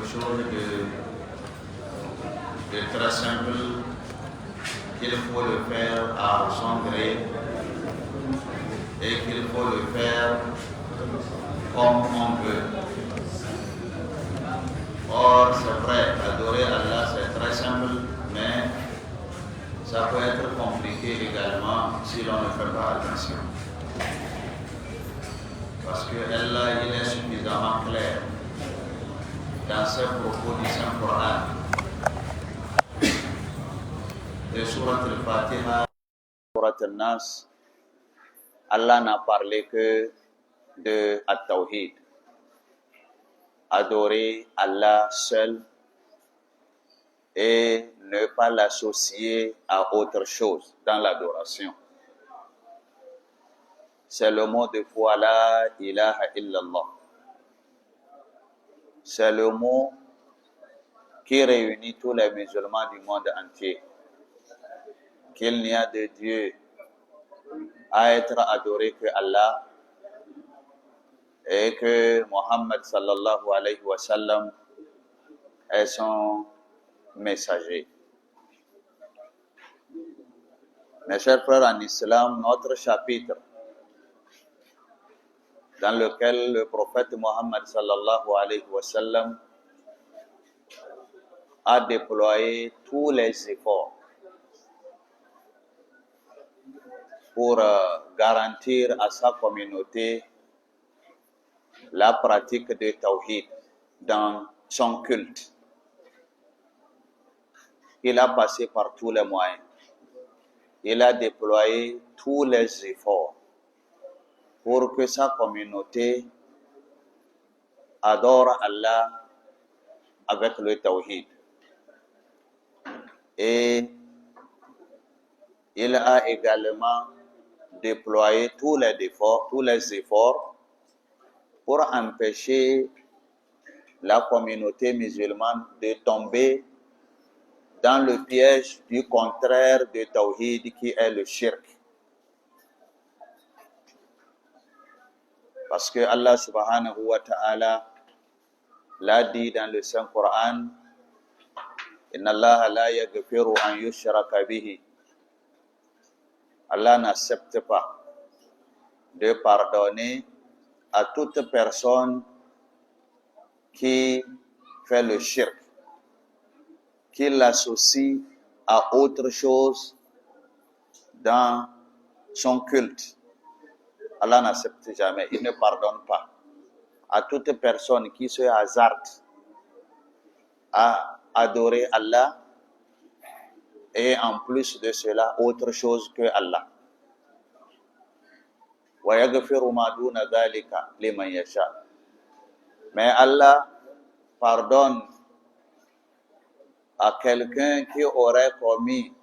chose de très simple qu'il faut le faire à son gré et qu'il faut le faire comme on veut. Or, c'est vrai, adorer Allah c'est très simple, mais ça peut être compliqué également si l'on ne fait pas attention. Parce que Allah, il est suffisamment clair dans ses propos du Saint-Coran. De Surat al-Fatiha, Surat al-Nas, Allah n'a parlé que de At-Tawhid. Adorer Allah seul et ne pas l'associer à autre chose dans l'adoration. C'est le mot de foi, la ilaha illallah. C'est le mot qui réunit tous les musulmans du monde entier. Qu'il n'y a de Dieu à être adoré que Allah et que Mohammed sallallahu alayhi wa sallam est son messager. Mes chers frères en islam, notre chapitre dans lequel le prophète Mohammed sallallahu alayhi wa sallam a déployé tous les efforts pour garantir à sa communauté la pratique de Tawhid dans son culte. Il a passé par tous les moyens. Il a déployé tous les efforts pour que sa communauté adore Allah avec le Tawhid. Et il a également déployé tous les efforts pour empêcher la communauté musulmane de tomber dans le piège du contraire de Tawhid qui est le shirk. Parce que Allah subhanahu wa ta'ala l'a dit dans le Saint-Coran, Inna Allah la yaghfiru an yushraka bihi. Allah n'accepte pas de pardonner à toute personne qui fait le shirk, qui l'associe à autre chose dans son culte. Allah n'accepte jamais, il ne pardonne pas à toute personne qui se hasarde à adorer Allah et en plus de cela, autre chose que Allah. وَيَغْفِرُ مَا دُونَ ذَلِكَ لِمَنْ يَشَاءُ. Mais Allah pardonne à quelqu'un qui aurait commis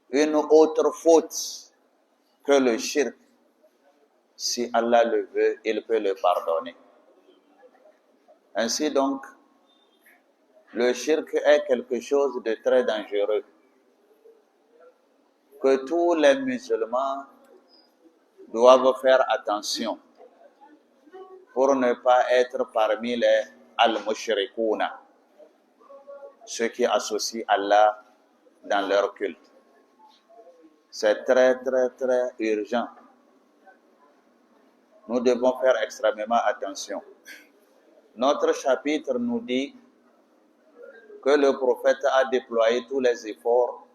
une autre faute que le shirk. Si Allah le veut, il peut le pardonner. Ainsi donc, le shirk est quelque chose de très dangereux que tous les musulmans doivent faire attention pour ne pas être parmi les al-mushrikouna, ceux qui associent Allah dans leur culte. C'est très, très, très urgent. Nous devons faire extrêmement attention. Notre chapitre nous dit que le prophète a déployé tous les efforts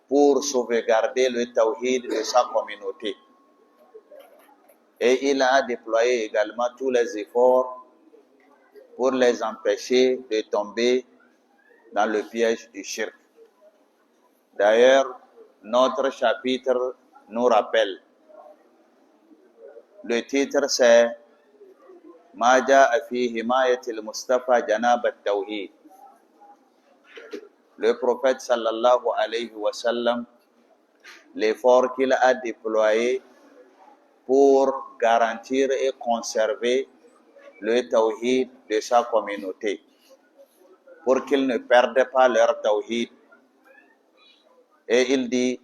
pour sauvegarder le tawhid de sa communauté. Et il a déployé également tous les efforts pour les empêcher de tomber dans le piège du shirk. D'ailleurs, notre chapitre nous rappelle. Le titre c'est Ma ja'a fi himayatil Mustafa janab at-tawhid. Le prophète sallallahu alayhi wa sallam, l'effort qu'il a déployé pour garantir et conserver le tawhid de sa communauté, pour qu'ils ne perdent pas leur tawhid. Et il dit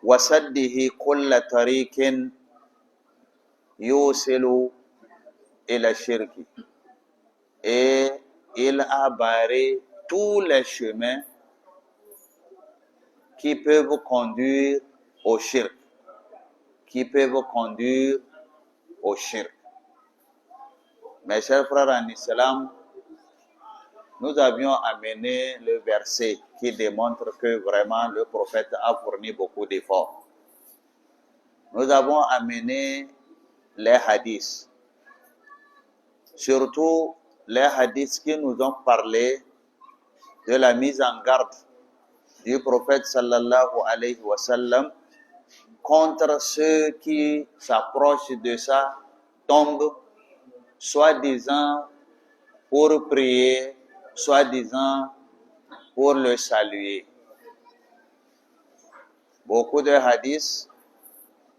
وَسَدِّهِ كُلَّ طَرِيقٍ يُوصِلُ ila shirki. Et il a barré tous les chemins qui peuvent conduire au shirk. Qui peuvent conduire au shirk. Mes chers frères en islam, nous avions amené le verset qui démontre que vraiment le prophète a fourni beaucoup d'efforts. Nous avons amené les hadiths, surtout les hadiths qui nous ont parlé de la mise en garde du prophète sallallahu alayhi wa sallam contre ceux qui s'approchent de sa tombe, soi-disant pour prier, soi-disant pour le saluer. Beaucoup de hadiths,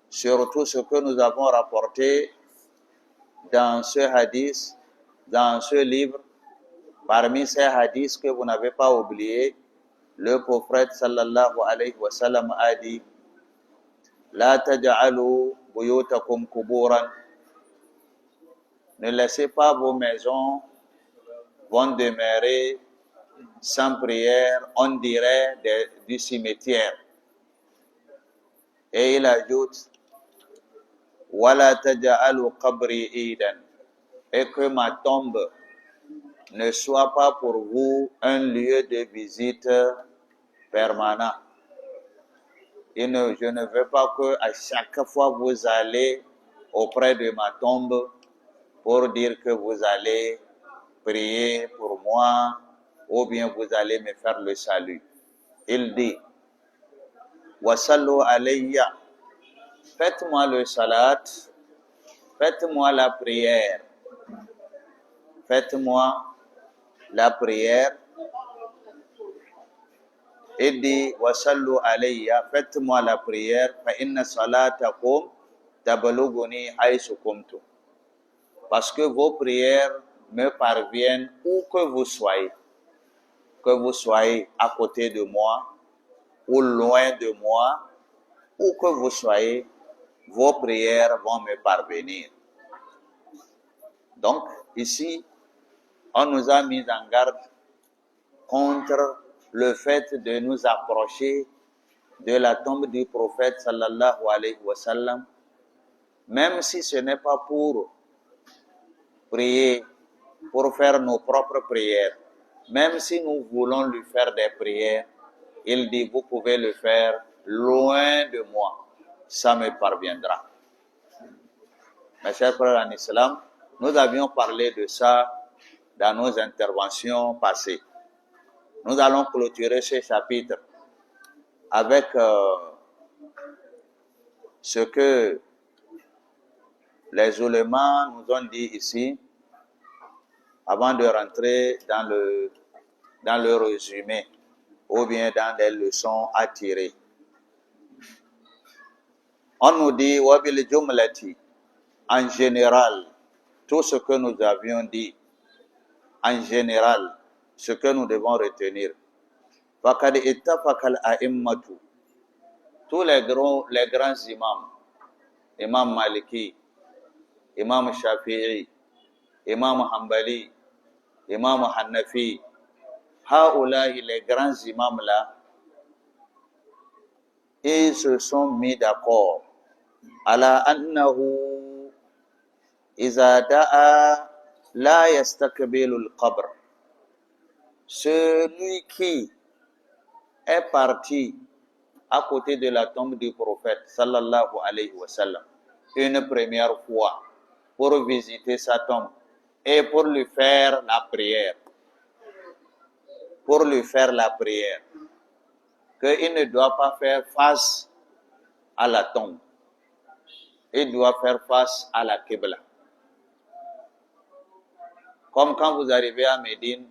surtout ce que nous avons rapporté dans ce hadith, dans ce livre, parmi ces hadiths que vous n'avez pas oublié, le prophète sallallahu alayhi wa sallam a dit: La taj'alu buyutakum kuburan. Ne laissez pas vos maisons vont demeurer sans prière, on dirait du cimetière. Et il ajoute: Wala taj'alu qabri idan. Et que ma tombe ne soit pas pour vous un lieu de visite permanent. Et je ne veux pas que à chaque fois vous allez auprès de ma tombe pour dire que vous allez prier pour moi ou bien vous allez me faire le salut. Il dit: Wasallu alayya. Faites-moi le salat, faites-moi la prière. Faites-moi la prière. Il dit: Wasallu alayya, faites-moi la prière, fa inna salatakum tabaluguni haythu kuntum. Parce que vos prières me parviennent où que vous soyez. Que vous soyez à côté de moi ou loin de moi, où que vous soyez, vos prières vont me parvenir. Donc, ici, on nous a mis en garde contre le fait de nous approcher de la tombe du prophète sallallahu alayhi wa sallam, même si ce n'est pas pour prier, pour faire nos propres prières. Même si nous voulons lui faire des prières, il dit: vous pouvez le faire loin de moi, ça me parviendra. Mes chers frères en islam, nous avions parlé de ça dans nos interventions passées. Nous allons clôturer ce chapitre avec ce que les ulémas nous ont dit ici, avant de rentrer dans le résumé ou bien dans les leçons à tirer. On nous dit: wabil jumlati, en général, tout ce que nous avions dit, en général, ce que nous devons retenir. Faqad ittafaqa al-a'immatu, tous les grands imams, Imam Maliki, Imam Shafi'i, Imam Hanbali, Imam Hanafi, haoulahi, les grands imams là, ils se sont mis d'accord ala annahu iza da'a la yastakbilu al-qabr. Celui qui est parti à côté de la tombe du prophète sallallahu alayhi wa sallam une première fois pour visiter sa tombe et pour lui faire la prière, qu'il ne doit pas faire face à la tombe, il doit faire face à la Qibla. Comme quand vous arrivez à Médine,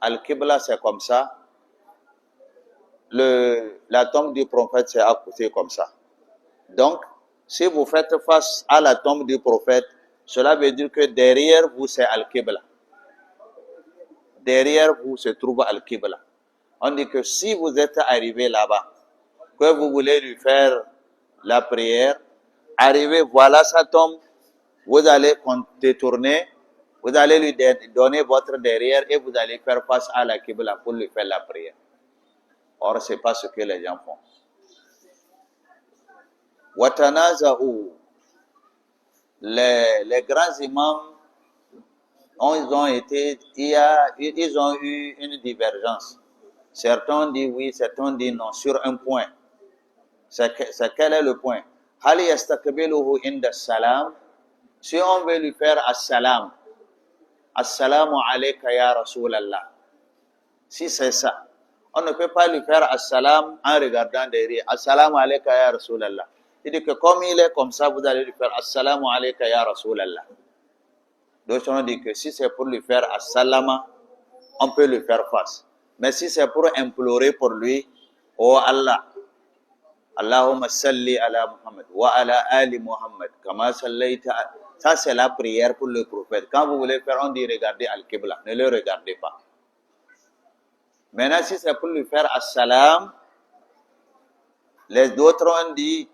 Al-Qibla c'est comme ça, la tombe du prophète c'est à côté comme ça. Donc, si vous faites face à la tombe du prophète, cela veut dire que derrière vous c'est Al-Qibla. Derrière vous se trouve Al-Qibla. On dit que si vous êtes arrivé là-bas, que vous voulez lui faire la prière, arrivez, voilà sa tombe, vous allez détourner Vous allez lui donner votre derrière et vous allez faire face à la Qibla pour lui faire la prière. Or, ce n'est pas ce que les gens font. Watanaza'u. Les grands imams, ils ont eu une divergence. Certains disent oui, certains disent non, sur un point. Quel est le point? Hal yastakbiluhu inda salam. Si on veut lui faire as-salam, assalamu alayka ya Rasulallah. Si c'est ça, on ne peut pas lui faire as-salam en regardant derrière. Assalamu alayka ya Rasulallah. Il dit que comme il est comme ça, vous allez lui faire assalamu alayka ya Rasulallah. D'autres on dit que si c'est pour lui faire as-salama, on peut lui faire face. Mais si c'est pour implorer pour lui, oh Allah, Allahumma salli ala Muhammad wa ala ali Muhammad, kama sallaita. Ça c'est la prière pour le prophète. Quand vous voulez faire, on dit regardez al-Qibla, ne le regardez pas. Maintenant, si c'est pour lui faire as-salam, les autres ont dit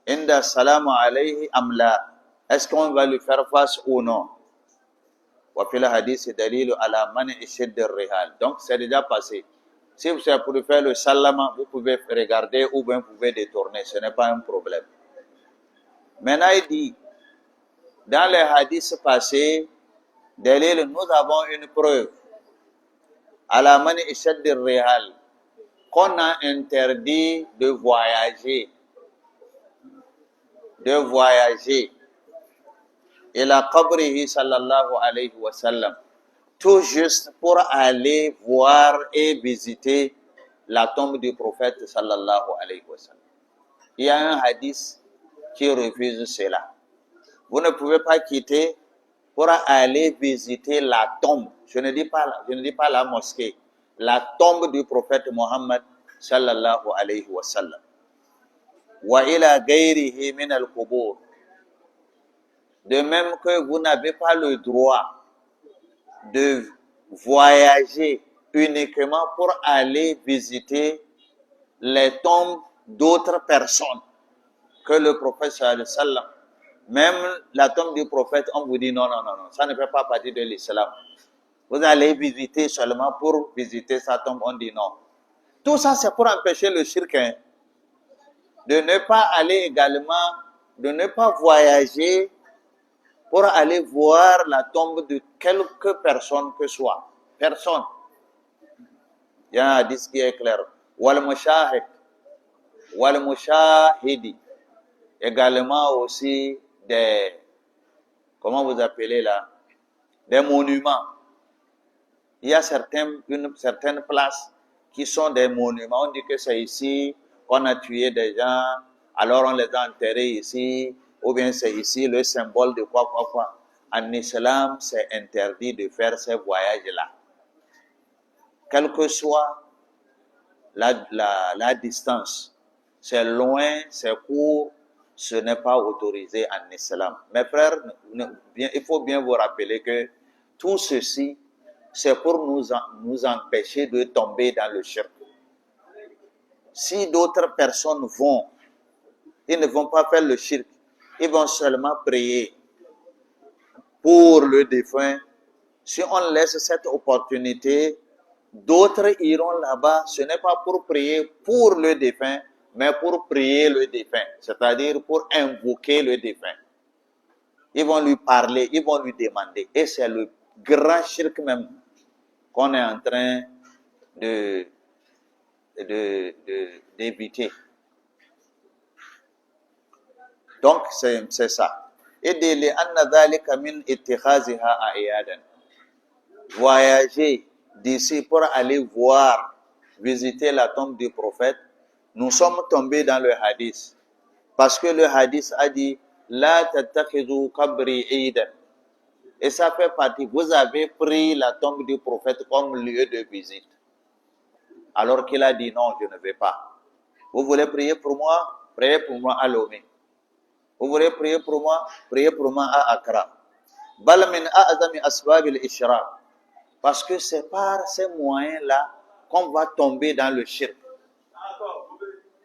inda salamu alayhi amla. Est-ce qu'on va lui faire face ou non? Wa fil hadith dalilu ala mani ishidd ar-rihal. Donc c'est déjà passé. Si vous êtes pour lui faire le salama, vous pouvez regarder ou bien vous pouvez détourner, ce n'est pas un problème. Maintenant il dit, dans les hadiths passés, dalil, nous avons une preuve. Ala mani ishidd ar-rihal, qu'on a interdit de voyager. Et la qabrihi sallallahu alayhi wa sallam, tout juste pour aller voir et visiter la tombe du prophète sallallahu alayhi wa sallam. Il y a un hadith qui refuse cela. Vous ne pouvez pas quitter pour aller visiter la tombe. Je ne dis pas la mosquée, la tombe du prophète Mohammed sallallahu alayhi wa sallam. Wa ila ghayrihi min al-qubur. De même que vous n'avez pas le droit de voyager uniquement pour aller visiter les tombes d'autres personnes que le prophète sallallahu alayhi wa sallam. Même la tombe du prophète, on vous dit non, ça ne fait pas partie de l'islam. Vous allez visiter seulement pour visiter sa tombe, on dit non. Tout ça, c'est pour empêcher le shirk, hein. De ne pas aller également, de ne pas voyager pour aller voir la tombe de quelque personne que soit. Personne. Il y a un hadith qui est clair. Wal mushahidi. Également aussi des, comment vous appelez là, des monuments. Il y a certaines places qui sont des monuments. On dit que c'est ici qu'on a tué des gens, alors on les a enterrés ici, ou bien c'est ici le symbole de quoi. En islam, c'est interdit de faire ces voyages-là. Quelle que soit la distance, c'est loin, c'est court, ce n'est pas autorisé en islam. Mes frères, il faut bien vous rappeler que tout ceci, c'est pour nous empêcher de tomber dans le shirk. Si d'autres personnes vont, ils ne vont pas faire le shirk, ils vont seulement prier pour le défunt. Si on laisse cette opportunité, d'autres iront là-bas, ce n'est pas pour prier pour le défunt, mais pour prier le défunt, c'est-à-dire pour invoquer le défunt. Ils vont lui parler, ils vont lui demander. Et c'est le grand shirk même qu'on est en train d'éviter. Donc, c'est ça. Et de anna dhalika min ittikhaziha a'yadan. Voyager d'ici pour aller voir, visiter la tombe du prophète, nous sommes tombés dans le hadith. Parce que le hadith a dit la tattakhidhu qabri idan. Et ça fait partie, vous avez pris la tombe du prophète comme lieu de visite. Alors qu'il a dit non, je ne vais pas. Vous voulez prier pour moi? Priez pour moi à Lomé. Vous voulez prier pour moi? Priez pour moi à Accra. Bal min a'zami asbabil ishraq. Parce que c'est par ces moyens-là qu'on va tomber dans le shirk.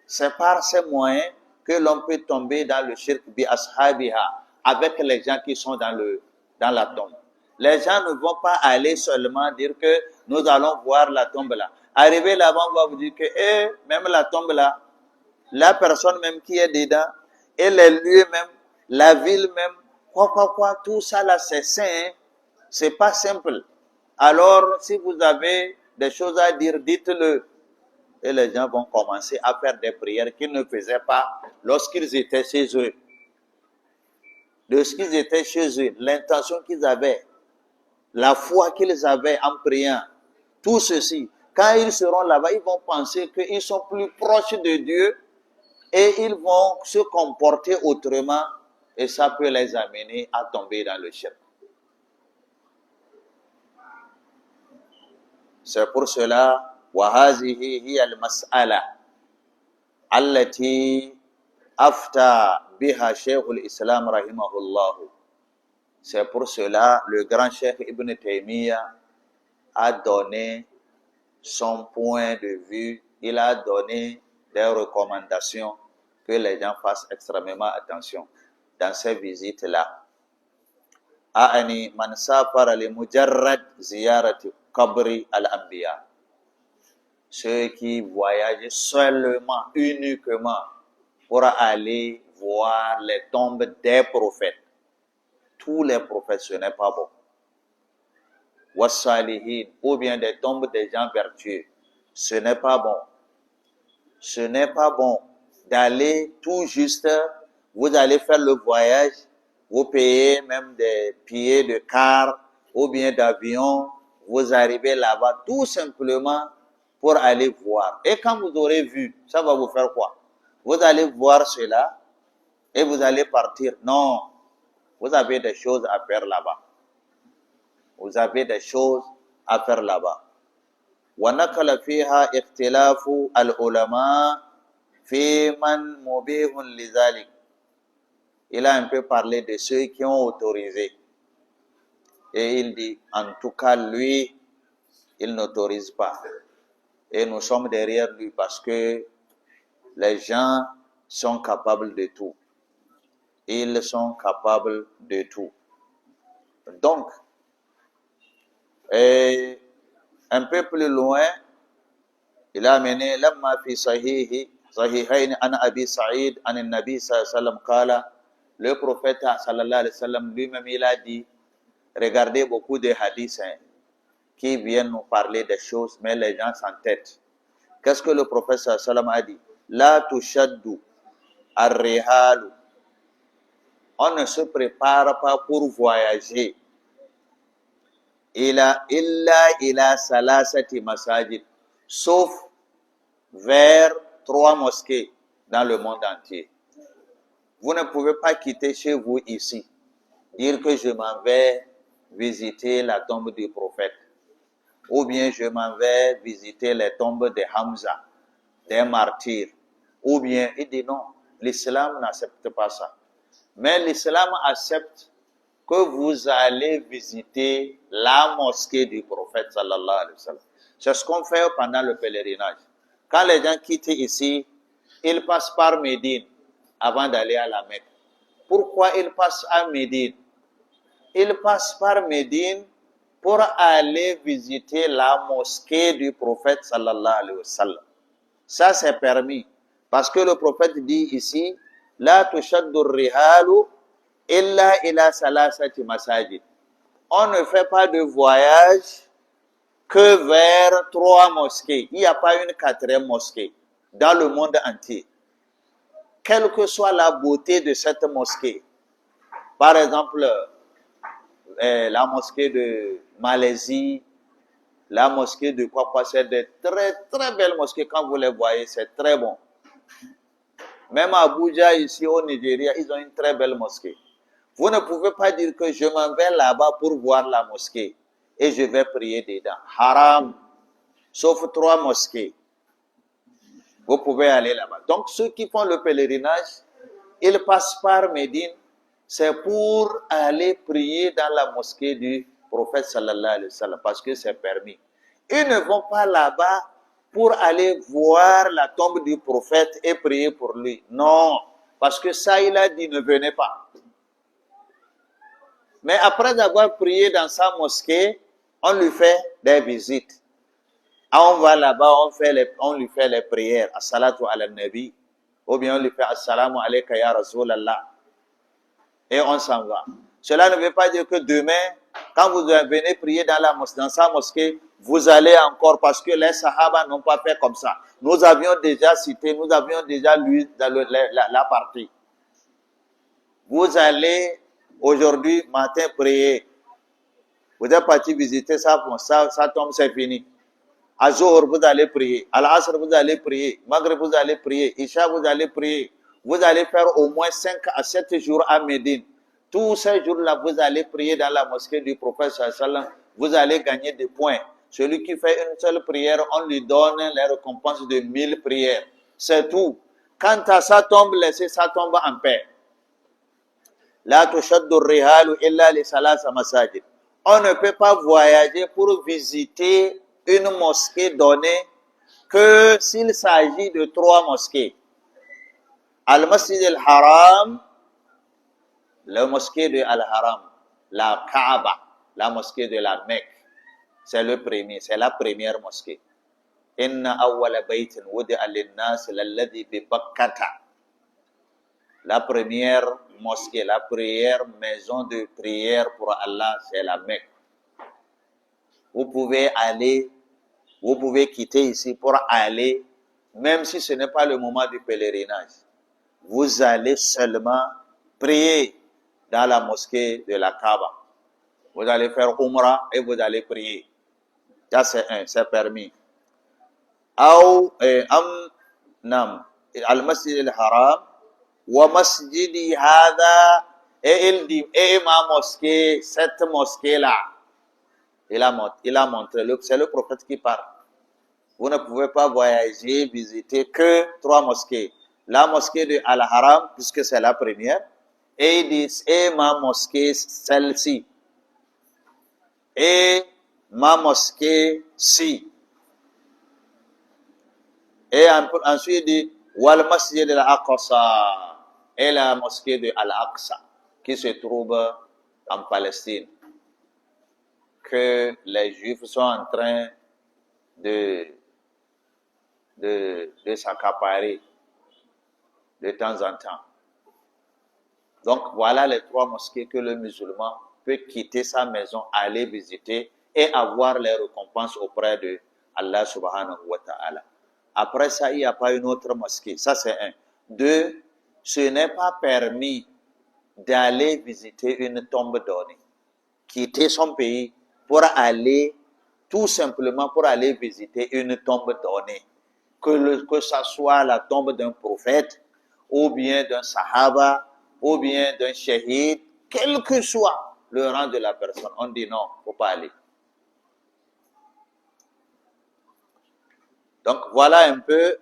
C'est par ces moyens que l'on peut tomber dans le shirk bi ashabiha, avec les gens qui sont dans la tombe. Les gens ne vont pas aller seulement dire que nous allons voir la tombe là. Arrivé là-bas, on va vous dire que même la tombe là, la personne même qui est dedans, et les lieux même, la ville même, quoi, tout ça là, c'est saint, hein? C'est pas simple. Alors, si vous avez des choses à dire, dites-le. Et les gens vont commencer à faire des prières qu'ils ne faisaient pas lorsqu'ils étaient chez eux. Lorsqu'ils étaient chez eux, l'intention qu'ils avaient, la foi qu'ils avaient en priant, tout ceci, quand ils seront là-bas, ils vont penser qu'ils sont plus proches de Dieu et ils vont se comporter autrement et ça peut les amener à tomber dans le shirk. C'est pour cela, وَهَذِهِ هِيَ الْمَسْأَلَةِ التي أفتى بها شيخ الإسلام رحمه الله. C'est pour cela le grand cheikh Ibn Taymiyyah a donné son point de vue, il a donné des recommandations que les gens fassent extrêmement attention dans ces visites-là. أعني من سافر لمجرد زيارة قبر الأنبياء. Ceux qui voyagent seulement, uniquement pour aller voir les tombes des prophètes. Tous les prophètes, ce n'est pas bon. Wassalihin, ou bien des tombes des gens vertueux, ce n'est pas bon. Ce n'est pas bon d'aller tout juste, vous allez faire le voyage, vous payez même des billets de car ou bien d'avion, vous arrivez là-bas tout simplement pour aller voir. Et quand vous aurez vu, ça va vous faire quoi? Vous allez voir cela et vous allez partir. Non, vous avez des choses à faire là-bas. Vous avez des choses à faire là-bas. وَنَقَلَ فِيهَا اخْتِلَافُ الْعُلَمَاءِ فِي مَنْ مُبِيهٌ لِذَلِكَ. Il a un peu parlé de ceux qui ont autorisé. Et il dit, en tout cas, lui, il n'autorise pas. Et nous sommes derrière lui parce que les gens sont capables de tout. Ils sont capables de tout. Donc, et un peu plus loin, il a amené لما في صحيحين عن أبي سعيد عن النبي صلى الله عليه وسلم قال. Le prophète sallallahu alayhi wa sallam lui-même il a dit, regardez beaucoup de hadiths qui viennent nous parler des choses, mais les gens s'entêtent. Qu'est-ce que le prophète sallallahu alayhi wa sallam a dit? La tushaddu ar-rihalu. On ne se prépare pas pour voyager. Illa ila salasati masajid, sauf vers 3 mosquées dans le monde entier. Vous ne pouvez pas quitter chez vous ici, dire que je m'en vais visiter la tombe du prophète, ou bien je m'en vais visiter les tombes de Hamza, des martyrs, ou bien il dit non, l'islam n'accepte pas ça. Mais l'islam accepte que vous allez visiter la mosquée du prophète sallallahu alayhi wa sallam. C'est ce qu'on fait pendant le pèlerinage. Quand les gens quittent ici, ils passent par Médine avant d'aller à la Mecque. Pourquoi ils passent à Médine? Ils passent par Médine pour aller visiter la mosquée du prophète sallallahu alayhi wa sallam. Ça c'est permis. Parce que le prophète dit ici, La tushaddu rihalu illa ila salasati masajid. On ne fait pas de voyage que vers 3 mosquées. Il n'y a pas une 4e mosquée dans le monde entier. Quelle que soit la beauté de cette mosquée, par exemple, la mosquée de Malaisie, la mosquée de quoi, c'est de très très belles mosquées. Quand vous les voyez, c'est très bon. Même à Abuja, ici au Nigeria, ils ont une très belle mosquée. Vous ne pouvez pas dire que je m'en vais là-bas pour voir la mosquée et je vais prier dedans. Haram, sauf 3 mosquées. Vous pouvez aller là-bas. Donc, ceux qui font le pèlerinage, ils passent par Médine, c'est pour aller prier dans la mosquée du prophète sallallahu alayhi wa sallam, parce que c'est permis. Ils ne vont pas là-bas pour aller voir la tombe du prophète et prier pour lui. Non, parce que ça, il a dit, ne venez pas. Mais après avoir prié dans sa mosquée, on lui fait des visites. On va là-bas, on lui fait les prières. As-salatu ala nabi. Ou bien on lui fait Assalamu alayka ya Rasulallah. Et on s'en va. Cela ne veut pas dire que demain, quand vous venez prier dans sa mosquée, vous allez encore, parce que les Sahaba n'ont pas fait comme ça. Nous avions déjà cité, nous avions déjà lu dans la partie. Vous allez aujourd'hui matin prier. Vous êtes parti visiter ça tombe, c'est fini. À Zohar, vous allez prier. À l'Asr, vous allez prier. Maghrib, vous allez prier. Isha, vous allez prier. Vous allez faire au moins 5 à 7 jours à Médine. Tous ces jours-là, vous allez prier dans la mosquée du prophète sallallahu. Vous allez gagner des points. Celui qui fait une seule prière, on lui donne les récompenses de 1000 prières. C'est tout. Quand ça tombe, laissez ça tomber en paix. La tushaddu rihalu illa li salasa masajid. On ne peut pas voyager pour visiter une mosquée donnée que s'il s'agit de 3 mosquées. Al-Masjid al-Haram, la mosquée de Al-Haram, la Kaaba, la mosquée de la Mecque. C'est le premier, c'est la première mosquée. Inna awwala baytin wudi'a lin-nas lalladhi bi Bakkata. La première mosquée, la première maison de prière pour Allah, c'est la Mecque. Vous pouvez quitter ici pour aller, même si ce n'est pas le moment du pèlerinage. Vous allez seulement prier dans la mosquée de la Kaaba. Vous allez faire Umrah et vous allez prier. Ça c'est permis. Al-Masjid al-Haram wa masjidi hada, et il dit, et ma mosquée, cette mosquée-là. Il a montré, c'est le prophète qui parle. Vous ne pouvez pas voyager, visiter que 3 mosquées. La mosquée de Al-Haram, puisque c'est la première, et il dit, et ma mosquée, celle-ci. Et ma mosquée-ci. Et ensuite il dit, wal masjid al-Aqsa, et la mosquée de Al-Aqsa, qui se trouve en Palestine, que les Juifs sont en train de s'accaparer de temps en temps. Donc voilà les 3 mosquées que le musulman peut quitter sa maison, aller visiter et avoir les récompenses auprès de Allah subhanahu wa ta'ala. Après ça, il n'y a pas une autre mosquée. Ça, c'est 1. 2, ce n'est pas permis d'aller visiter une tombe donnée. Quitter son pays pour aller, tout simplement pour aller visiter une tombe donnée. Que ça soit la tombe d'un prophète, ou bien d'un sahaba, ou bien d'un shahid, quel que soit le rang de la personne. On dit non, il ne faut pas aller. Donc voilà un peu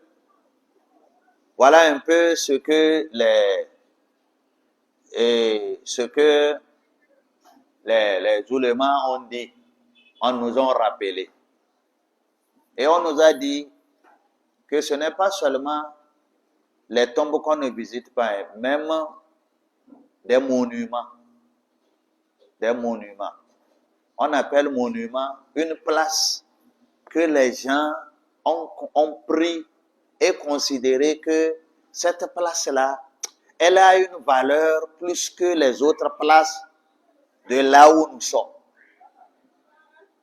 ce que les ulémas ont dit, on nous a rappelé. Et on nous a dit que ce n'est pas seulement les tombes qu'on ne visite pas, même des monuments. Des monuments. On appelle monument une place que les gens ont pris et considéré que cette place-là, elle a une valeur plus que les autres places de là où nous sommes.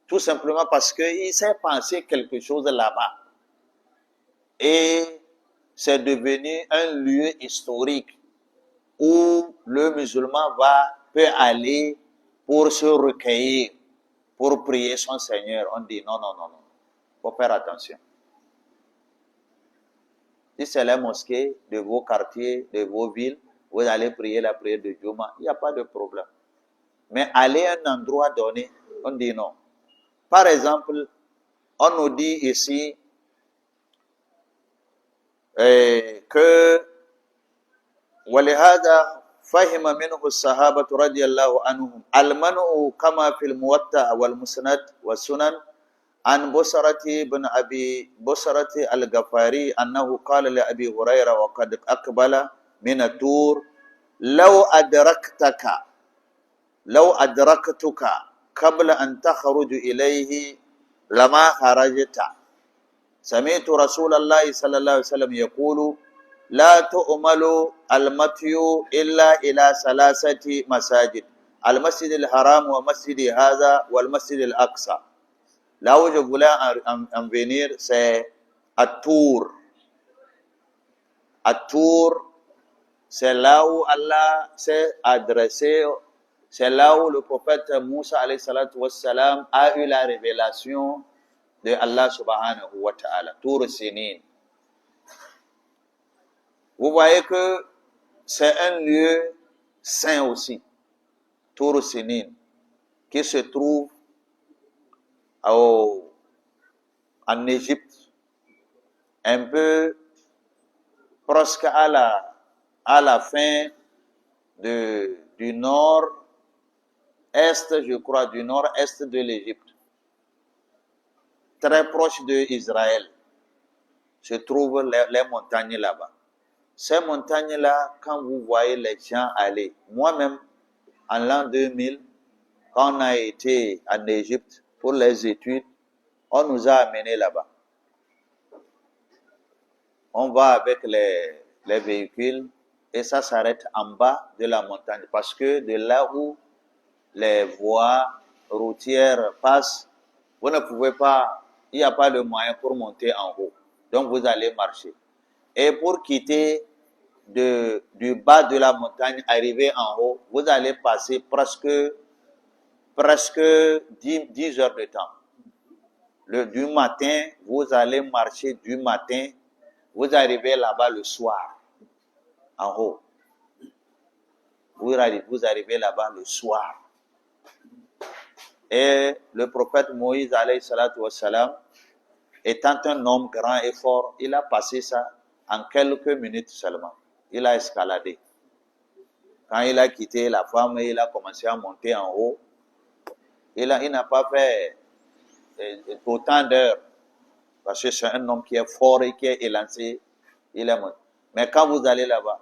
Tout simplement parce qu'il s'est passé quelque chose là-bas. Et c'est devenu un lieu historique où le musulman peut aller pour se recueillir, pour prier son Seigneur. On dit non. Il faut faire attention. Si c'est la mosquée de vos quartiers, de vos villes, vous allez prier la prière de Juma, il n'y a pas de problème. Mais aller à un endroit donné, on dit non. Par exemple, on nous dit ici que ولهذا فهم منه الصحابة رضي الله عنهم المنع كما في الموطأ والمسند والسنن عن بصرة الغفاري أنه قال لأبي هريرة وقد أقبل من الطور لو لو أدركتك قبل أن تخرج إليه لما خرجت. سمعت رسول الله صلى الله عليه وسلم يقول لا تؤمل المطي إلا إلى ثلاثة مساجد: المسجد الحرام ومسجد هذا والمسجد الأقصى. Là où je voulais en venir, c'est à Tour. À Tour, c'est là où Allah s'est adressé, c'est là où le prophète Moussa alayhi salatu wassalam a eu la révélation de Allah subhanahu wa ta'ala. Tour Sinin. Vous voyez que c'est un lieu saint aussi, Tour Sinin, qui se trouve en Égypte, un peu presque à la fin du nord-est, je crois, du nord-est de l'Égypte, très proche d'Israël, se trouvent les montagnes là-bas. Ces montagnes-là, quand vous voyez les gens aller, moi-même, en l'an 2000, quand on a été en Égypte pour les études, on nous a amenés là-bas. On va avec les véhicules et ça s'arrête en bas de la montagne parce que de là où les voies routières passent, vous ne pouvez pas, il n'y a pas de moyen pour monter en haut. Donc vous allez marcher. Et pour quitter du bas de la montagne, arriver en haut, vous allez passer presque 10 heures de temps. Du matin, vous allez marcher du matin, vous arrivez là-bas le soir, en haut. Vous arrivez là-bas le soir. Et le prophète Moïse, alayhi salatu wassalam, étant un homme grand et fort, il a passé ça en quelques minutes seulement. Il a escaladé. Quand il a quitté la femme, il a commencé à monter en haut. Il n'a pas fait autant d'heures, parce que c'est un homme qui est fort et qui est élancé. Il est monté. Mais quand vous allez là-bas,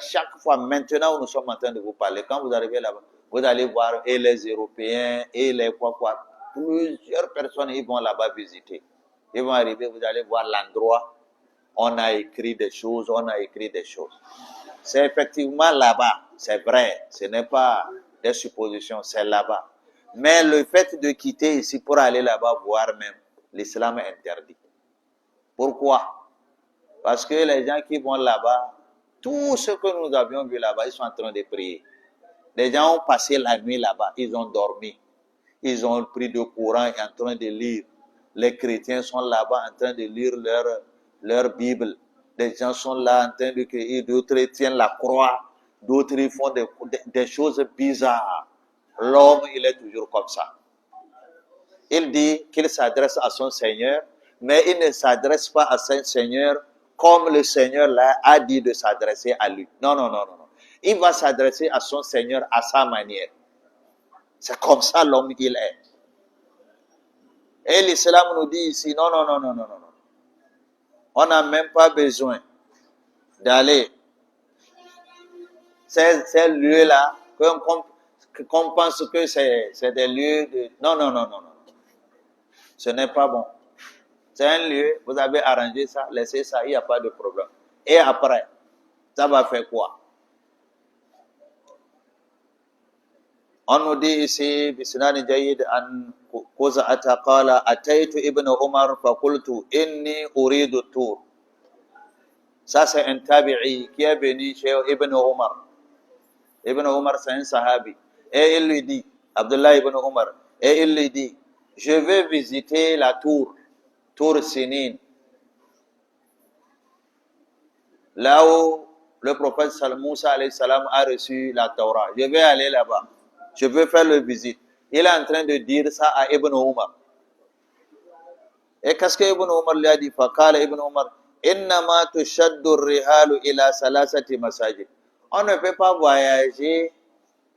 chaque fois, maintenant où nous sommes en train de vous parler, quand vous arrivez là-bas, vous allez voir et les Européens et les quoi. Plusieurs personnes, ils vont là-bas visiter. Ils vont arriver, vous allez voir l'endroit. On a écrit des choses. C'est effectivement là-bas, c'est vrai. Ce n'est pas des suppositions, c'est là-bas. Mais le fait de quitter ici pour aller là-bas voir même, l'islam est interdit. Pourquoi? Parce que les gens qui vont là-bas, tout ce que nous avions vu là-bas, ils sont en train de prier. Les gens ont passé la nuit là-bas, ils ont dormi. Ils ont pris le Coran et en train de lire. Les chrétiens sont là-bas en train de lire leur Bible. Les gens sont là en train de crier, d'autres tiennent la croix, d'autres ils font des choses bizarres. L'homme, il est toujours comme ça. Il dit qu'il s'adresse à son Seigneur, mais il ne s'adresse pas à son Seigneur comme le Seigneur là a dit de s'adresser à lui. Non. Il va s'adresser à son Seigneur à sa manière. C'est comme ça l'homme il est. Et l'islam nous dit ici, non. On n'a même pas besoin d'aller. Ces lieux-là, qu'on pense que c'est des lieux de... Non. Ce n'est pas bon. C'est un lieu, vous avez arrangé ça, laissez ça, il n'y a pas de problème. Et après, ça va faire quoi? On nous dit ici, Bisnani Jayid an Quza'ata qala ataytu ibn Umar faqultu inni uridu Tour. Ça c'est un tabi'i qui est venu chez Ibn Umar. Ibn Umar c'est un sahabi. Et il lui dit, Abdullah ibn Umar, et il lui dit, je vais visiter la Tour Sinin. Là où le prophète Moussa alayhi salam a reçu la Torah. Je vais aller là-bas. Je veux faire le visite. Il est en train de dire ça à Ibn Umar. Et qu'est-ce que Ibn Umar lui a dit? Faqala Ibn Umar, innama tushaddu rihalu ila salasati masajid. On ne peut pas voyager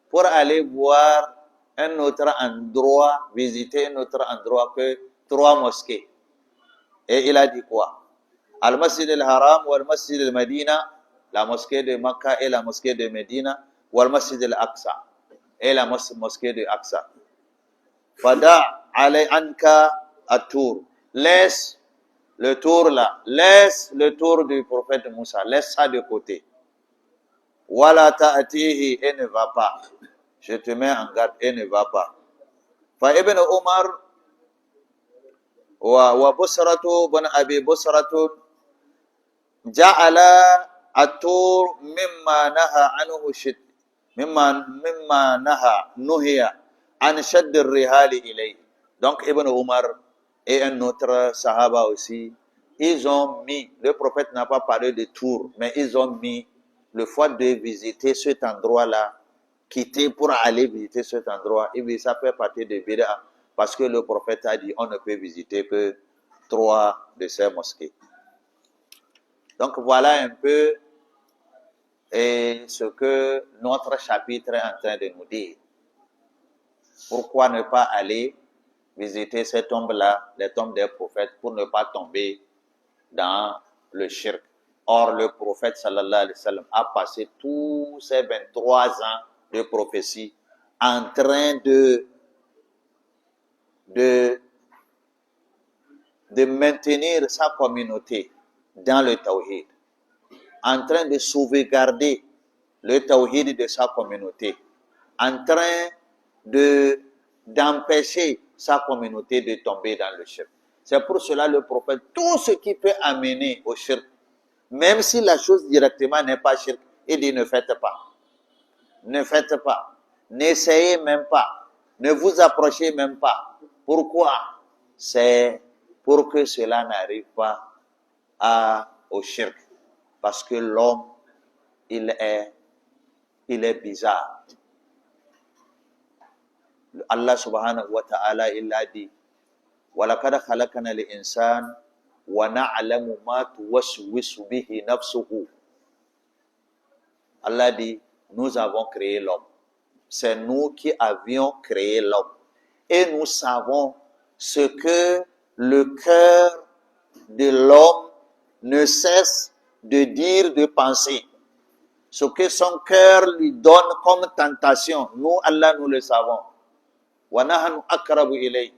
pour aller voir un autre endroit, visiter un autre endroit que 3 mosquées. Et il a dit quoi? Al-Masjid al-Haram ou al-Masjid al-Medina, la mosquée de Makkah et la mosquée de Médina, ou al-Masjid al-Aqsa. et la mosquée de Aqsa. Fada alay anka at-Tour. Laisse le tour là, laisse le tour du prophète Moussa, laisse ça de côté. Wala ta'atihi, et ne va pas. Je te mets en garde, et ne va pas. Fa ibn Umar wa Busratu bin Abi Busratu ja'ala at-Tour mimma naha anhu shid mimma naha nuhiya an shadd ar-rihal ilayhi. Donc Ibn Umar et un autre sahaba aussi, ils ont mis, le prophète n'a pas parlé de Tour, mais ils ont mis le fait de visiter cet endroit-là, quitter pour aller visiter cet endroit, et ça fait partie de Bida, parce que le prophète a dit on ne peut visiter que 3 de ces mosquées. Donc voilà un peu ce que notre chapitre est en train de nous dire. Pourquoi ne pas aller visiter ces tombes-là, les tombes des prophètes, pour ne pas tomber dans le shirk. Or, le prophète sallallahu alayhi wa sallam a passé tous ces 23 ans de prophétie en train de maintenir sa communauté dans le tawhid, en train de sauvegarder le tawhid de sa communauté, en train d'empêcher sa communauté de tomber dans le shirk. C'est pour cela le prophète, tout ce qui peut amener au shirk, même si la chose directement n'est pas shirk, il dit ne faites pas. Ne faites pas. N'essayez même pas. Ne vous approchez même pas. Pourquoi? C'est pour que cela n'arrive pas au shirk. Parce que l'homme, il est bizarre. Allah subhanahu wa ta'ala, il a dit وَلَقَدْ خَلَقْنَا الْإِنسَانَ وَنَعْلَمُ مَا تُوَسْوِسُ بِهِ نَفْسُهُ. Allah dit, nous avons créé l'homme. C'est nous qui avions créé l'homme. Et nous savons ce que le cœur de l'homme ne cesse de dire, de penser. Ce que son cœur lui donne comme tentation. Nous, Allah, nous le savons. وَنَحْنُ أَقْرَبُ إِلَيْهِ.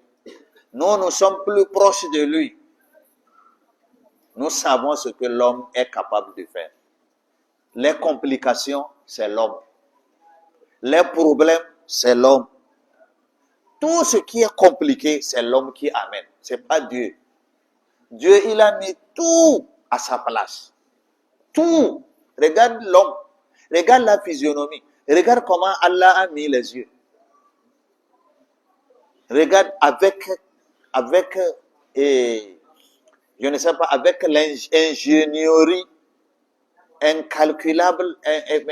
Nous sommes plus proches de lui. Nous savons ce que l'homme est capable de faire. Les complications, c'est l'homme. Les problèmes, c'est l'homme. Tout ce qui est compliqué, c'est l'homme qui amène. Ce n'est pas Dieu. Dieu, il a mis tout à sa place. Tout. Regarde l'homme. Regarde la physionomie. Regarde comment Allah a mis les yeux. Regarde avec je ne sais pas, avec l'ingénierie incalculable,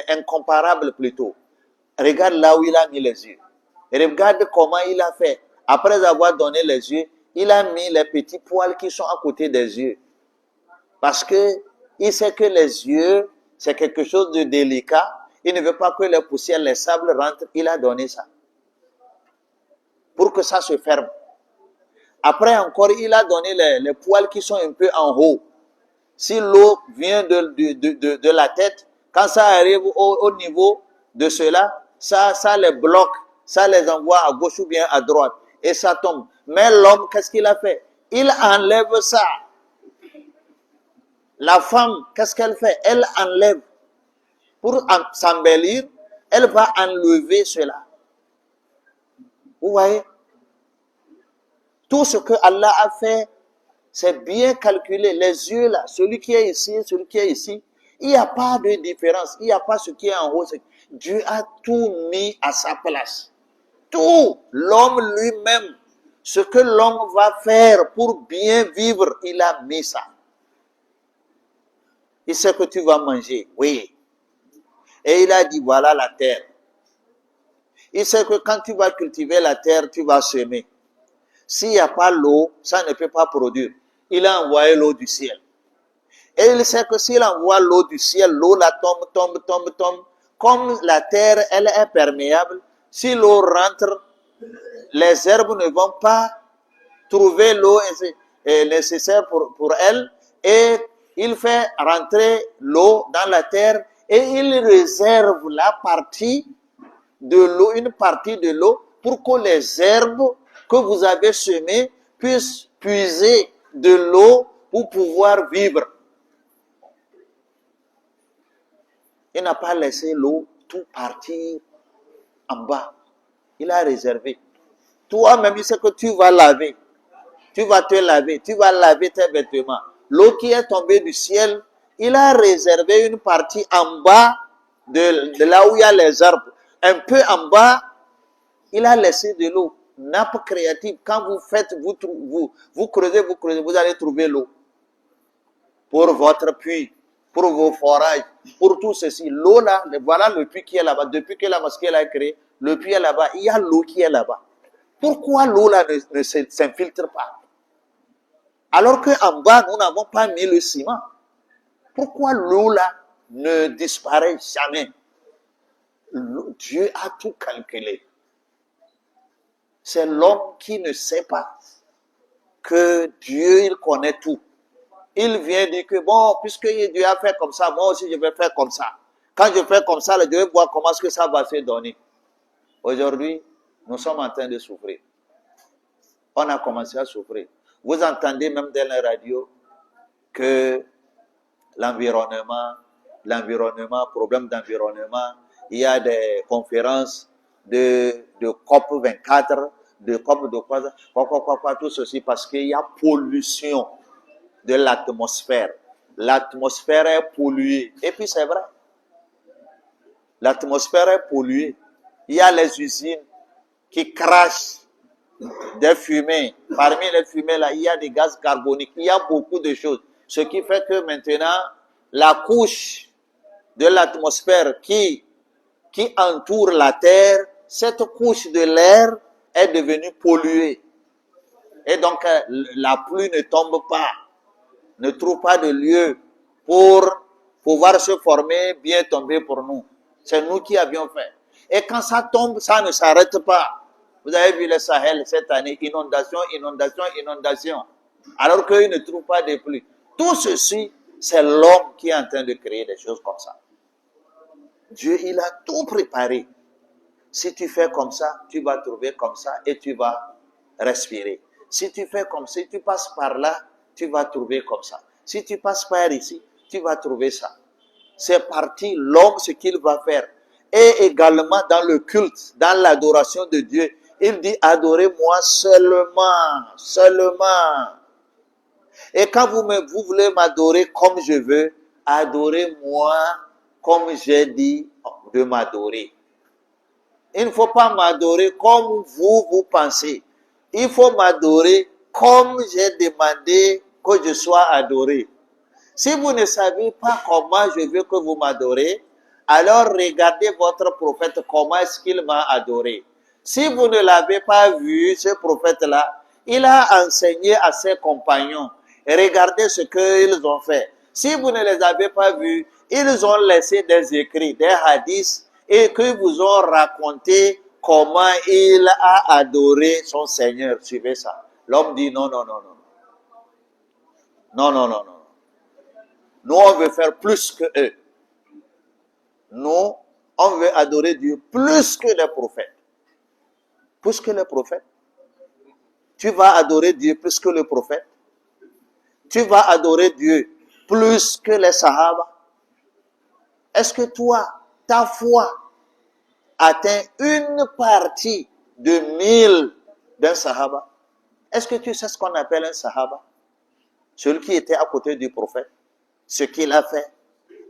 incomparable plutôt. Regarde là où il a mis les yeux. Regarde comment il a fait. Après avoir donné les yeux, il a mis les petits poils qui sont à côté des yeux. Parce que il sait que les yeux, c'est quelque chose de délicat. Il ne veut pas que les poussières, les sables rentrent. Il a donné ça. Pour que ça se ferme. Après encore, il a donné les poils qui sont un peu en haut. Si l'eau vient de la tête, quand ça arrive au niveau de cela, ça les bloque, ça les envoie à gauche ou bien à droite. Et ça tombe. Mais l'homme, qu'est-ce qu'il a fait? Il enlève ça. La femme, qu'est-ce qu'elle fait? Elle enlève. Pour s'embellir, elle va enlever cela. Vous voyez? Tout ce que Allah a fait, c'est bien calculé. Les yeux là, celui qui est ici, celui qui est ici, il n'y a pas de différence. Il n'y a pas ce qui est en haut. Dieu a tout mis à sa place. Tout. L'homme lui-même, ce que l'homme va faire pour bien vivre, il a mis ça. Il sait que tu vas manger, oui. Et il a dit, voilà la terre. Il sait que quand tu vas cultiver la terre, tu vas semer. S'il n'y a pas l'eau, ça ne peut pas produire. Il a envoyé l'eau du ciel. Et il sait que s'il envoie l'eau du ciel, l'eau la tombe. Comme la terre, elle est perméable, si l'eau rentre, les herbes ne vont pas trouver l'eau nécessaire pour elles. Et il fait rentrer l'eau dans la terre et il réserve la partie de l'eau, une partie de l'eau, pour que les herbes que vous avez semées puissent puiser de l'eau pour pouvoir vivre. Il n'a pas laissé l'eau tout partir en bas. Il a réservé. Toi-même, il sait que tu vas laver. Tu vas te laver. Tu vas laver tes vêtements. L'eau qui est tombée du ciel, il a réservé une partie en bas de là où il y a les arbres. Un peu en bas, il a laissé de l'eau. Nappe créative. Quand vous faites, vous creusez, vous allez trouver l'eau. Pour votre puits, pour vos forages, pour tout ceci. L'eau là, voilà le puits qui est là-bas. Depuis que la mosquée l'a créé, le puits est là-bas. Il y a l'eau qui est là-bas. Pourquoi l'eau là ne s'infiltre pas? Alors qu'en bas, nous n'avons pas mis le ciment. Pourquoi l'eau là ne disparaît jamais? Dieu a tout calculé. C'est l'homme qui ne sait pas que Dieu, il connaît tout. Il vient dire que bon, puisque Dieu a fait comme ça, moi aussi je vais faire comme ça. Quand je fais comme ça, je vais voir comment est-ce que ça va se donner. Aujourd'hui, nous sommes en train de souffrir. On a commencé à souffrir. Vous entendez même dans la radio que l'environnement, problème d'environnement, il y a des conférences de COP24, de COP de quoi, tout ceci parce qu'il y a pollution de l'atmosphère. L'atmosphère est polluée. Et puis c'est vrai. L'atmosphère est polluée. Il y a les usines qui crachent des fumées. Parmi les fumées là, il y a des gaz carboniques. Il y a beaucoup de choses. Ce qui fait que maintenant, la couche de l'atmosphère qui entoure la Terre, cette couche de l'air est devenue polluée. Et donc, la pluie ne tombe pas, ne trouve pas de lieu pour pouvoir se former, bien tomber pour nous. C'est nous qui avions fait. Et quand ça tombe, ça ne s'arrête pas. Vous avez vu le Sahel cette année, inondation, alors qu'il ne trouve pas de pluie. Tout ceci, c'est l'homme qui est en train de créer des choses comme ça. Dieu, il a tout préparé. Si tu fais comme ça, tu vas trouver comme ça et tu vas respirer. Si tu fais comme ça, si tu passes par là, tu vas trouver comme ça. Si tu passes par ici, tu vas trouver ça. C'est parti, l'homme, ce qu'il va faire. Et également dans le culte, dans l'adoration de Dieu, il dit, adorez-moi seulement. Et quand vous voulez m'adorer comme je veux, adorez-moi comme j'ai dit de m'adorer. Il ne faut pas m'adorer comme vous pensez. Il faut m'adorer comme j'ai demandé que je sois adoré. Si vous ne savez pas comment je veux que vous m'adorez, alors regardez votre prophète, comment est-ce qu'il m'a adoré. Si vous ne l'avez pas vu, ce prophète-là, il a enseigné à ses compagnons. Et regardez ce qu'ils ont fait. Si vous ne les avez pas vus, ils ont laissé des écrits, des hadiths, et qu'ils vous ont raconté comment il a adoré son Seigneur. Suivez ça. L'homme dit non. Non. Nous, on veut faire plus que eux. Nous, on veut adorer Dieu plus que les prophètes. Plus que les prophètes. Tu vas adorer Dieu plus que le prophète. Tu vas adorer Dieu plus que les Sahaba. Est-ce que toi, ta foi atteint une partie de 1000 d'un Sahaba? Est-ce que tu sais ce qu'on appelle un Sahaba? Celui qui était à côté du prophète. Ce qu'il a fait.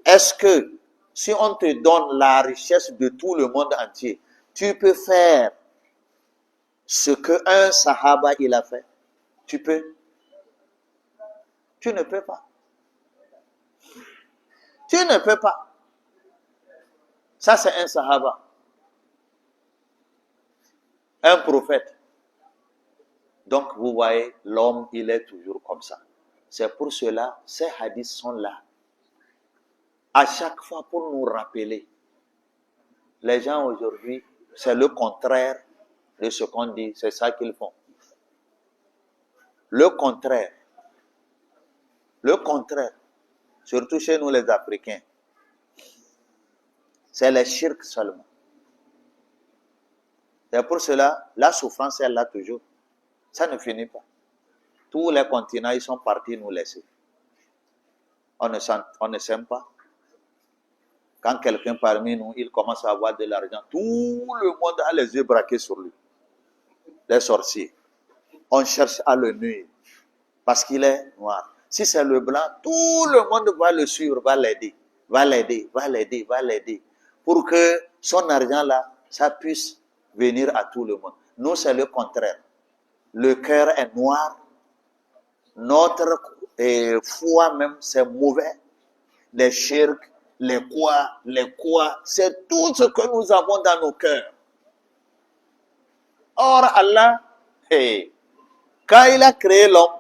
Est-ce que si on te donne la richesse de tout le monde entier, tu peux faire ce qu'un Sahaba il a fait? Tu peux? Tu ne peux pas. Tu ne peux pas. Ça, c'est un Sahaba. Un prophète. Donc, vous voyez, l'homme, il est toujours comme ça. C'est pour cela, ces hadiths sont là. À chaque fois pour nous rappeler. Les gens aujourd'hui, c'est le contraire de ce qu'on dit. C'est ça qu'ils font. Le contraire. Surtout chez nous les Africains. C'est les shirk seulement. C'est pour cela, la souffrance est là toujours. Ça ne finit pas. Tous les continents, ils sont partis nous laisser. On ne s'aime pas. Quand quelqu'un parmi nous, il commence à avoir de l'argent, tout le monde a les yeux braqués sur lui. Les sorciers. On cherche à le nuire parce qu'il est noir. Si c'est le blanc, tout le monde va le suivre, va l'aider, va l'aider, va l'aider, va l'aider. Pour que son argent là, ça puisse venir à tout le monde. Nous, c'est le contraire. Le cœur est noir. Notre foi même, c'est mauvais. Les shirks, les quoi, c'est tout ce que nous avons dans nos cœurs. Or, Allah, quand il a créé l'homme,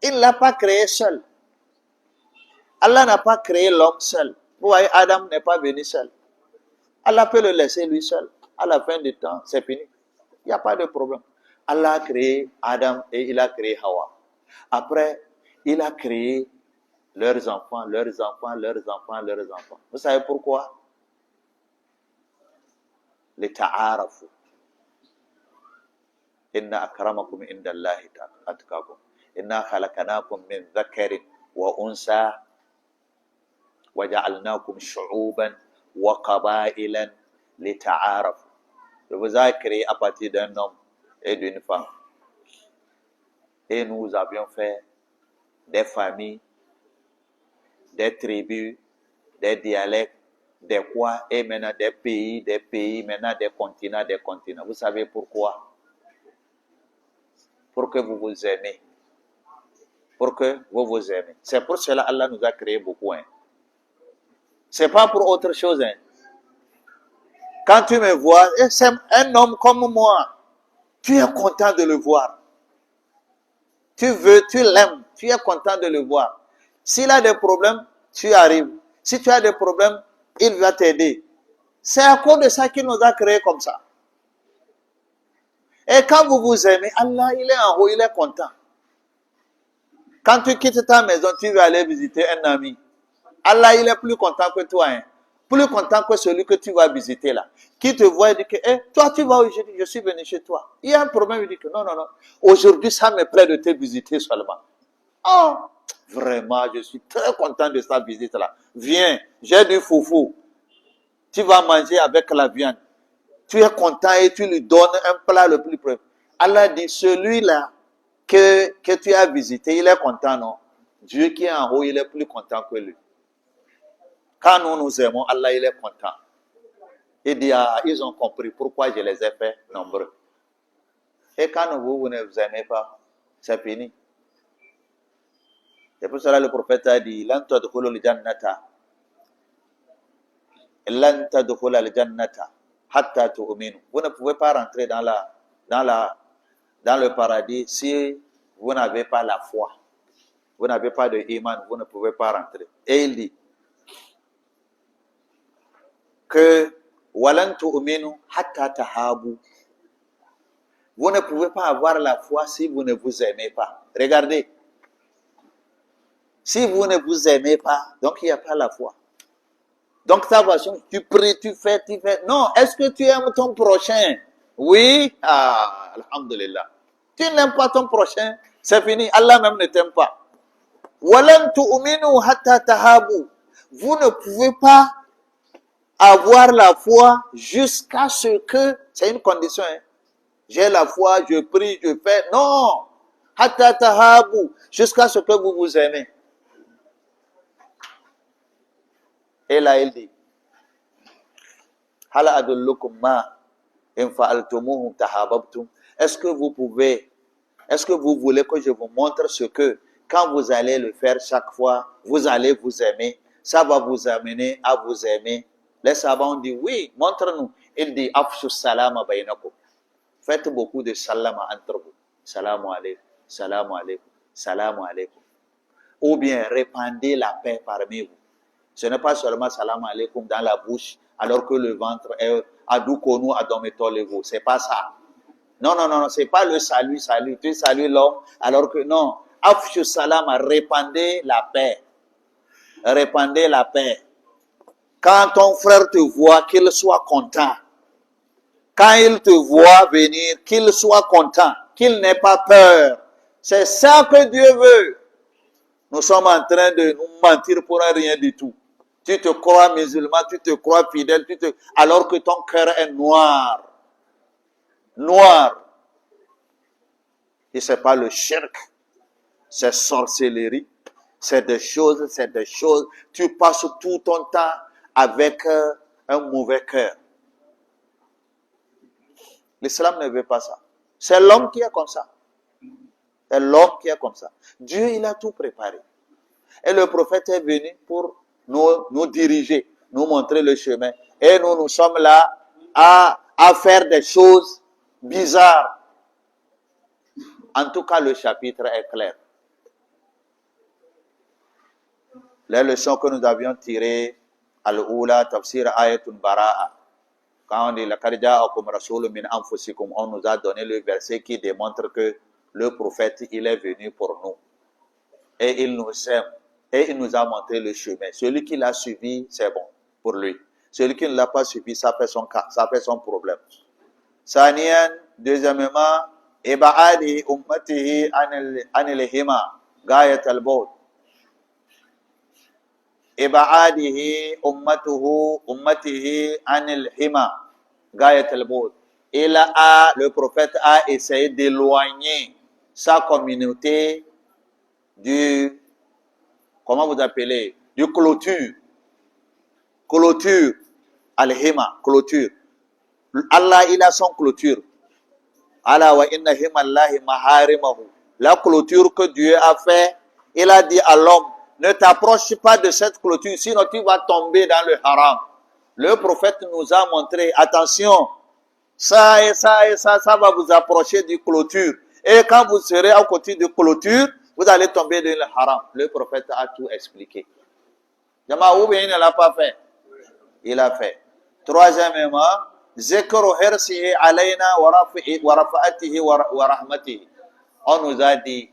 il ne l'a pas créé seul. Allah n'a pas créé l'homme seul. Vous voyez, Adam n'est pas venu seul. Allah peut le laisser lui seul. À la fin du temps, c'est fini. Il n'y a pas de problème. Allah a créé Adam et il a créé Hawa. Après, il a créé leurs enfants, leurs enfants, leurs enfants, leurs enfants. Vous savez pourquoi? Les ta'arafu. Inna akramakum indallahi atqakum. Inna khalaqnakum min dhakarin wa unsa wa ja'alnakum shu'uban wa qabailan lita'arafu. Je vous ai créé à partir d'un homme et d'une femme. Et nous avions fait des familles, des tribus, des dialectes, des quoi, et maintenant des pays, maintenant des continents. Vous savez pourquoi? Pour que vous vous aimez. Pour que vous vous aimez. C'est pour cela Allah nous a créé beaucoup. Hein. C'est pas pour autre chose. Hein. Quand tu me vois, c'est un homme comme moi. Tu es content de le voir. Tu l'aimes, tu es content de le voir. S'il a des problèmes, tu arrives. Si tu as des problèmes, il va t'aider. C'est à cause de ça qu'il nous a créés comme ça. Et quand vous vous aimez, Allah, il est en haut, il est content. Quand tu quittes ta maison, tu vas aller visiter un ami. Allah, il est plus content que toi. Hein. Plus content que celui que tu vas visiter là. Qui te voit et dit que, toi tu vas où? Je suis venu chez toi. Il y a un problème, il dit que non. Aujourd'hui, ça me plaît de te visiter seulement. Oh, vraiment, je suis très content de cette visite là. Viens, j'ai du foufou. Tu vas manger avec la viande. Tu es content et tu lui donnes un plat le plus près. Allah dit, celui-là que tu as visité, il est content, non? Dieu qui est en haut, il est plus content que lui. Quand nous aimons, Allah, il est content. Il dit, ils ont compris pourquoi je les ai fait nombreux. Et quand vous ne vous aimez pas, c'est fini. C'est pour cela que le prophète a dit, lan tadkhulul jannata hatta tu'minu. Vous ne pouvez pas rentrer dans le paradis si vous n'avez pas la foi. Vous n'avez pas de iman, vous ne pouvez pas rentrer. Et il dit que walan tu'minu hatta tahabu. Vous ne pouvez pas avoir la foi si vous ne vous aimez pas. Regardez. Si vous ne vous aimez pas, donc il n'y a pas la foi. Donc ta façon, tu pries, tu fais. Non, est-ce que tu aimes ton prochain? Oui. Alhamdulillah. Tu n'aimes pas ton prochain, c'est fini. Allah même ne t'aime pas. Walan tu'minu hatta tahabu. Vous ne pouvez pas avoir la foi jusqu'à ce que, c'est une condition, hein. J'ai la foi, je prie, je fais. Non. Hatta tahabu. Jusqu'à ce que vous vous aimez. Et là, il dit, Hal adullukum ma in fa'altumuhu tahabbtum. Est-ce que vous voulez que je vous montre ce que, quand vous allez le faire chaque fois, vous allez vous aimer, ça va vous amener à vous aimer. Les savants ont dit, oui, montre-nous. Il dit, afshu salama baynakum. Faites beaucoup de salama entre vous. Salamu alaykum, salamu alaykum, salamu alaykum. Ou bien, répandez la paix parmi vous. Ce n'est pas seulement salam alaikum dans la bouche, alors que le ventre est adoukonou adometolego. C'est pas ça. Non, c'est pas le salut. Tu salues l'homme, alors que non. Afshu salam, répandez la paix. Répandez la paix. Quand ton frère te voit, qu'il soit content. quand il te voit venir, qu'il soit content, qu'il n'ait pas peur. C'est ça que Dieu veut. Nous sommes en train de nous mentir pour rien du tout. Tu te crois musulman, tu te crois fidèle, alors que ton cœur est noir. Noir. Et c'est pas le shirk, c'est sorcellerie, c'est des choses. Tu passes tout ton temps avec un mauvais cœur. L'islam ne veut pas ça. C'est l'homme qui est comme ça. C'est l'homme qui est comme ça. Dieu, il a tout préparé. Et le prophète est venu pour nous diriger, nous montrer le chemin. Et nous sommes là à faire des choses bizarres. En tout cas, le chapitre est clair. Les leçons que nous avions tirées, Al-Oula, Tafsir Ayatun Bara'a. Quand on dit la Karja'akum Rasoul min Anfusikum, on nous a donné le verset qui démontre que le prophète, il est venu pour nous. Et il nous aime. Et il nous a montré le chemin. Celui qui l'a suivi, c'est bon pour lui. Celui qui ne l'a pas suivi, ça fait son cas, ça fait son problème. Saniyan, deuxièmement, Iba'adi ummatihi anil hima, gayat al-bawd. Iba'adihi ummatihi anil hima, gayat al-bawd. Le prophète a essayé d'éloigner sa communauté du, comment vous appelez, du clôture. Clôture, al-hima, clôture. Allah, il a son clôture. Allah wa inna himallahi maharimahu. La clôture que Dieu a fait, il a dit à l'homme, ne t'approche pas de cette clôture, sinon tu vas tomber dans le haram. Le prophète nous a montré, attention, ça et ça et ça, ça va vous approcher du clôture. Et quand vous serez à côté de clôture, vous allez tomber dans le haram. Le prophète a tout expliqué. Jama, ou bien il ne l'a pas fait? Il a fait. Troisièmement, Zikru hirsihi alayna wa rafa'atihi wa rahmatihi. On nous a dit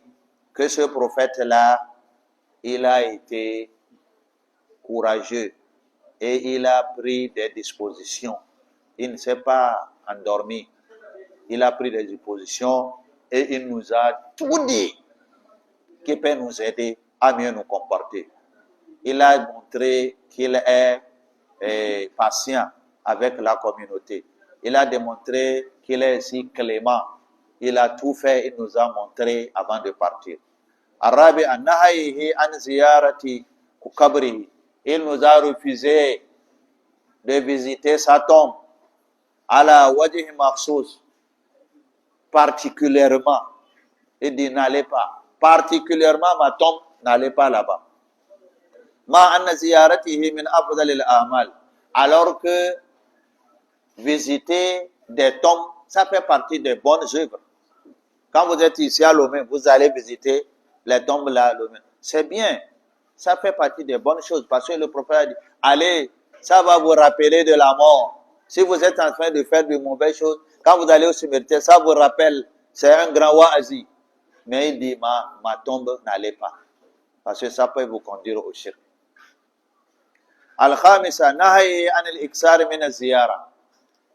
que ce prophète-là, il a été courageux et il a pris des dispositions. Il ne s'est pas endormi. Il a pris des dispositions et il nous a tout dit qui peut nous aider à mieux nous comporter. Il a montré qu'il est patient avec la communauté. Il a démontré qu'il est aussi clément. Il a tout fait, il nous a montré avant de partir. Arabi an-nahayihi an ziyarati qabrihi. Il nous a refusé de visiter sa tombe. Ala wajhi makhsus. Particulièrement. Il dit n'allez pas. Particulièrement ma tombe, n'allez pas là-bas. Ma anna ziyaratihi min afdalil a'mal. Alors que visiter des tombes, ça fait partie des bonnes œuvres. Quand vous êtes ici à Lomé, vous allez visiter les tombes là à Lomé. C'est bien, ça fait partie des bonnes choses parce que le prophète a dit, allez, ça va vous rappeler de la mort. Si vous êtes en train de faire de mauvaises choses, quand vous allez au cimetière, ça vous rappelle, c'est un grand wa'azi. Mais il dit, ma tombe, n'allez pas. Parce que ça peut vous conduire au shirk. Al-Khamisa, nahayi anil iksar min az-ziyara.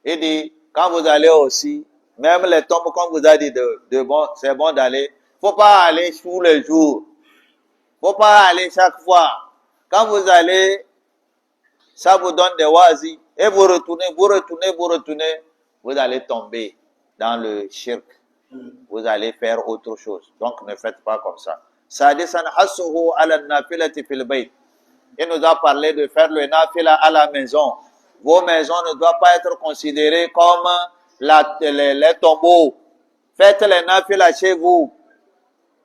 Il dit, quand vous allez aussi, même les tombes, comme vous a dit, bon, c'est bon d'aller. Faut pas aller tous les jours. Faut pas aller chaque fois. Quand vous allez, ça vous donne des wazis. Et vous retournez, vous allez tomber dans le shirk. Vous allez faire autre chose. Donc, ne faites pas comme ça. Sadisan hasuhu ala nafilati fil bayt. Il nous a parlé de faire le nafila à la maison. Vos maisons ne doivent pas être considérées comme les tombeaux. Faites les nafila chez vous.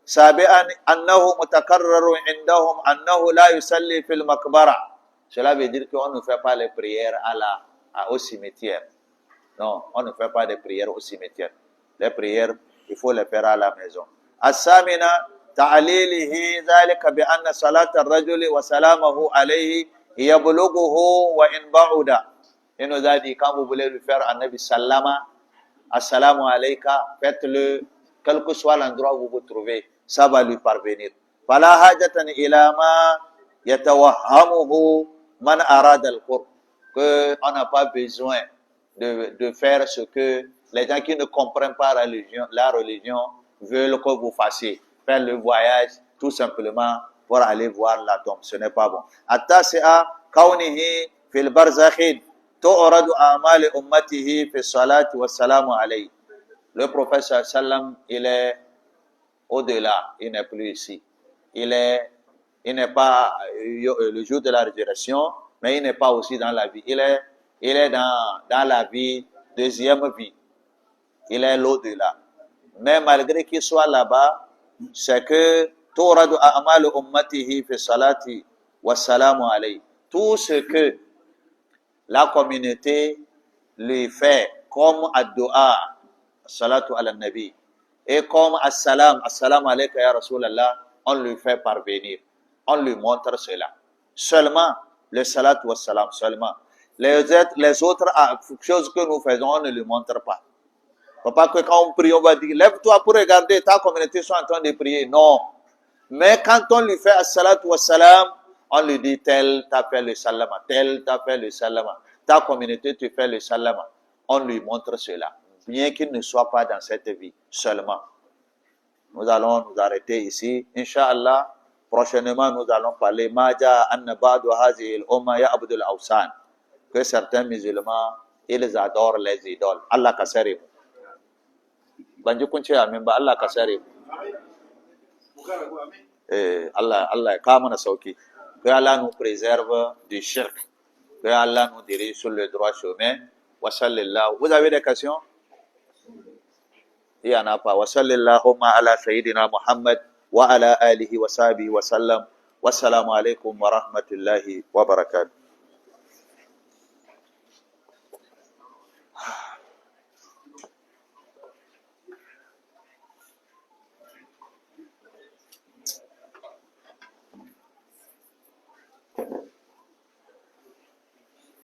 Sabi'an annahu mutakarraru indahum annahu la yusalli fil makbara. Cela veut dire qu'on ne fait pas les prières au cimetière. Non, on ne fait pas des prières au cimetière. Les prières, il faut les faire à la maison. As-samina ta'alilihi dhalika bi anna salata ar-rajuli wa salamahu alayhi yablughuhu wa in ba'uda. Il nous a dit, quand vous voulez lui faire un nabi sallama, assalamu alayka, faites-le, quel que soit l'endroit où vous vous trouvez, ça va lui parvenir. Fala hajatan ila ma yatawahhamuhu man arada al-qurb. Que on n'a pas besoin de faire ce que les gens qui ne comprennent pas la religion veulent que vous fassiez. Faire le voyage tout simplement pour aller voir la tombe. Ce n'est pas bon. التاسعة كونه في البرزخ تعرض أعمال أمته في الصلاة والسلام عليه. Le prophète sallam, il est au-delà, il n'est plus ici. Il n'est pas le jour de la résurrection, mais il n'est pas aussi dans la vie. Il est dans la vie, deuxième vie. Il est l'au-delà. Mais malgré qu'il soit là-bas, c'est que تورد أعمال أمته في الصلاة والسلام عليه. Tout ce que la communauté lui fait comme ad-du'a, salatu ala nabi, et comme assalamu alayka ya Rasulallah, on lui fait parvenir, on lui montre cela. Seulement le salatu wa salam, seulement. Les autres choses que nous faisons, on ne lui montre pas. Faut pas que quand on prie, on va dire, lève-toi pour regarder, ta communauté sont en train de prier. Non. Mais quand on lui fait as-salatu wa salam, on lui dit, tel t'a fait le salama, tel t'a fait le salama, ta communauté te fait le salama. On lui montre cela, bien qu'il ne soit pas dans cette vie seulement. Nous allons nous arrêter ici. Inch'Allah, prochainement, nous allons parler Maja anna ba'du hazihi al-umma ya'budu al-awsan. Que certains musulmans, ils adorent les idoles. Allah kasari. Banji kunce amin ba Allah kasari. Allah ya kawo mana sauki. Que Allah nous préserve du shirk. Que Allah nous dirige sur le droit chemin. Wa sallallahu. Vous avez des questions? Il n'y en a pas. Wa sallallahu ala sayyidina Muhammad wa ala alihi wa sahbihi wa sallam. Wassalamu alaikum wa rahmatullahi wa barakatuh.